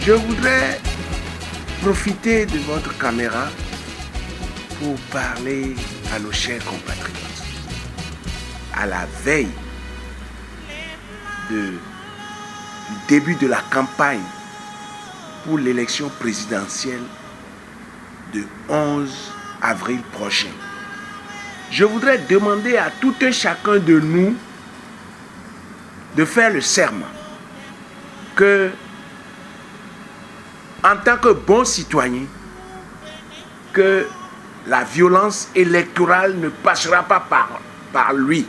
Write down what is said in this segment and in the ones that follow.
Je voudrais profiter de votre caméra pour parler à nos chers compatriotes. À la veille du début de la campagne pour l'élection présidentielle de 11 avril prochain, je voudrais demander à tout un chacun de nous de faire le serment que, en tant que bon citoyen, que la violence électorale ne passera pas par lui.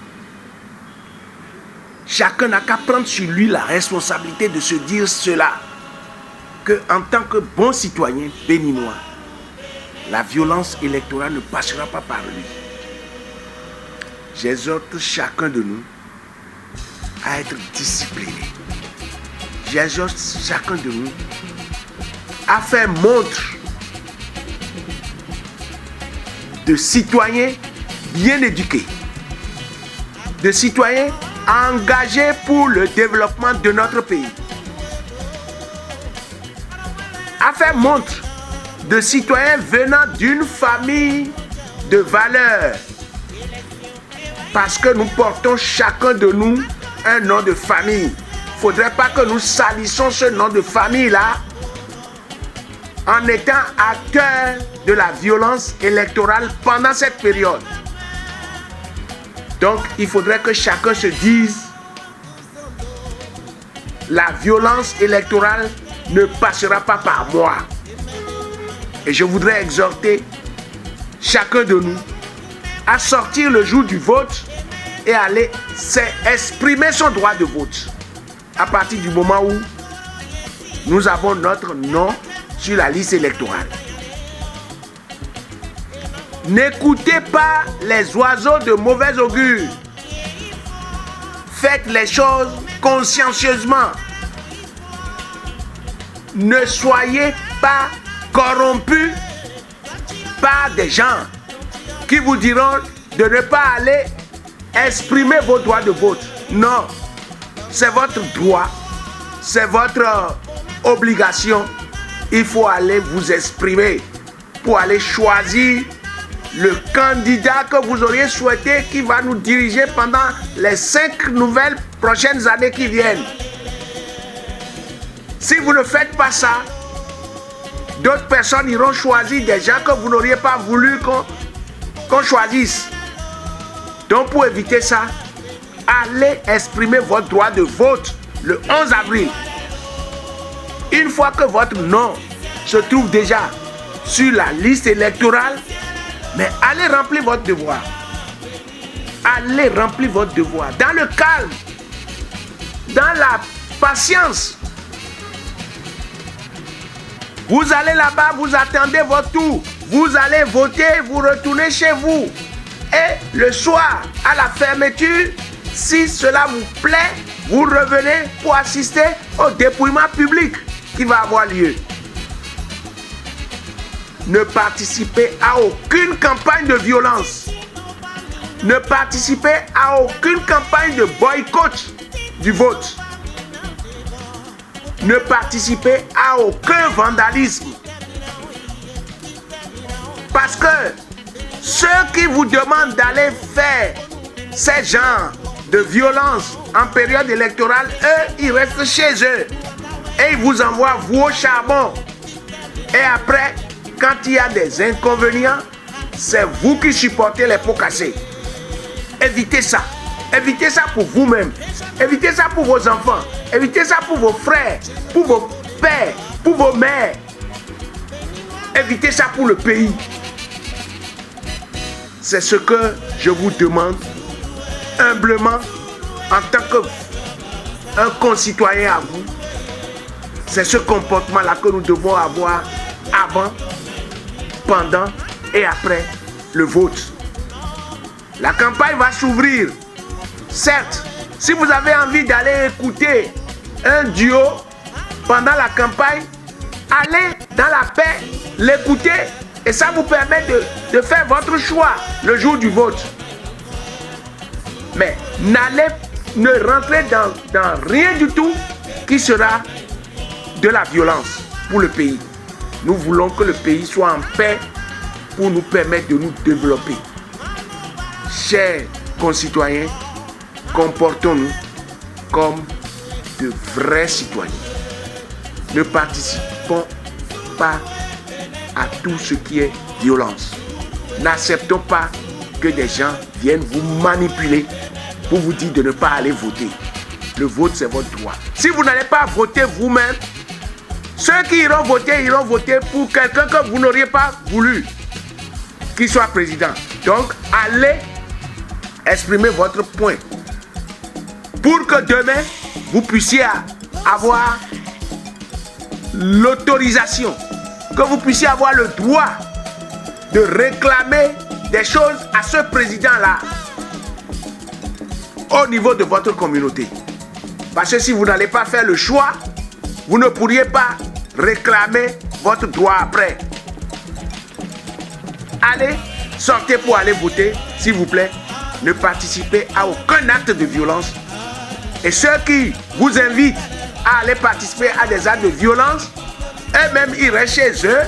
Chacun n'a qu'à prendre sur lui la responsabilité de se dire cela, que en tant que bon citoyen béninois, la violence électorale ne passera pas par lui. J'exhorte chacun de nous à être discipliné. J'exhorte chacun de nous à faire montre de citoyens bien éduqués, de citoyens engagés pour le développement de notre pays, à faire montre de citoyens venant d'une famille de valeurs, parce que nous portons chacun de nous un nom de famille. Il ne faudrait pas que nous salissions ce nom de famille-là en étant acteurs de la violence électorale pendant cette période. Donc, il faudrait que chacun se dise: la violence électorale ne passera pas par moi. Et je voudrais exhorter chacun de nous à sortir le jour du vote et aller exprimer son droit de vote. À partir du moment où nous avons notre nom sur la liste électorale. N'écoutez pas les oiseaux de mauvais augure. Faites les choses consciencieusement. Ne soyez pas corrompus par des gens qui vous diront de ne pas aller exprimer vos droits de vote. Non, c'est votre droit, c'est votre obligation. Il faut aller vous exprimer pour aller choisir le candidat que vous auriez souhaité qui va nous diriger pendant les 5 nouvelles prochaines années qui viennent. Si vous ne faites pas ça, d'autres personnes iront choisir des gens que vous n'auriez pas voulu qu'on choisisse. Donc pour éviter ça, allez exprimer votre droit de vote le 11 avril. Une fois que votre nom se trouve déjà sur la liste électorale, mais allez remplir votre devoir. Allez remplir votre devoir dans le calme, dans la patience. Vous allez là-bas, vous attendez votre tour. Vous allez voter, vous retournez chez vous. Et le soir, à la fermeture, si cela vous plaît, vous revenez pour assister au dépouillement public qui va avoir lieu. Ne participez à aucune campagne de violence. Ne participez à aucune campagne de boycott du vote. Ne participez à aucun vandalisme. Parce que ceux qui vous demandent d'aller faire ces genres de violence en période électorale, eux, ils restent chez eux. Et ils vous envoient vous au charbon. Et après, quand il y a des inconvénients, c'est vous qui supportez les pots cassés. Évitez ça. Évitez ça pour vous-même. Évitez ça pour vos enfants. Évitez ça pour vos frères, pour vos pères, pour vos mères. Évitez ça pour le pays. C'est ce que je vous demande humblement en tant qu'un concitoyen à vous. C'est ce comportement-là que nous devons avoir avant, pendant et après le vote. La campagne va s'ouvrir. Certes, si vous avez envie d'aller écouter un duo pendant la campagne, allez dans la paix, l'écouter et ça vous permet de faire votre choix le jour du vote. Mais ne rentrez dans rien du tout qui sera de la violence. pour le pays. Nous voulons que le pays soit en paix pour nous permettre de nous développer. Chers concitoyens, comportons-nous comme de vrais citoyens. Ne participons pas à tout ce qui est violence. N'acceptons pas que des gens viennent vous manipuler pour vous dire de ne pas aller voter. Le vote, c'est votre droit. Si vous n'allez pas voter vous-même, ceux qui iront voter pour quelqu'un que vous n'auriez pas voulu qu'il soit président. Donc, allez exprimer votre point pour que demain, vous puissiez avoir l'autorisation, que vous puissiez avoir le droit de réclamer des choses à ce président-là au niveau de votre communauté. Parce que si vous n'allez pas faire le choix, vous ne pourriez pas réclamer votre droit après. Allez, sortez pour aller voter, s'il vous plaît. Ne participez à aucun acte de violence. Et ceux qui vous invitent à aller participer à des actes de violence, eux-mêmes, ils restent chez eux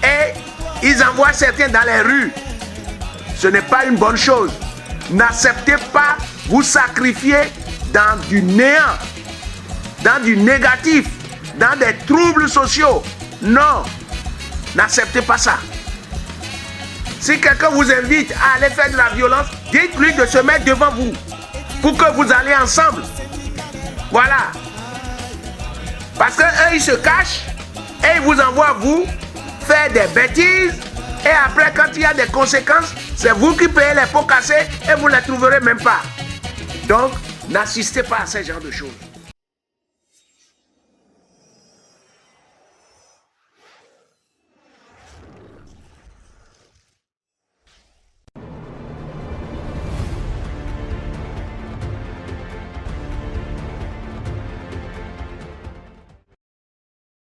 et ils envoient certains dans les rues. Ce n'est pas une bonne chose. N'acceptez pas vous sacrifier dans du néant, dans du négatif, dans des troubles sociaux. Non, n'acceptez pas ça. Si quelqu'un vous invite à aller faire de la violence, dites-lui de se mettre devant vous pour que vous allez ensemble. Voilà. Parce qu'eux, ils se cachent et ils vous envoient vous faire des bêtises. Et après, quand il y a des conséquences, c'est vous qui payez les pots cassés et vous ne les trouverez même pas. Donc, n'assistez pas à ce genre de choses.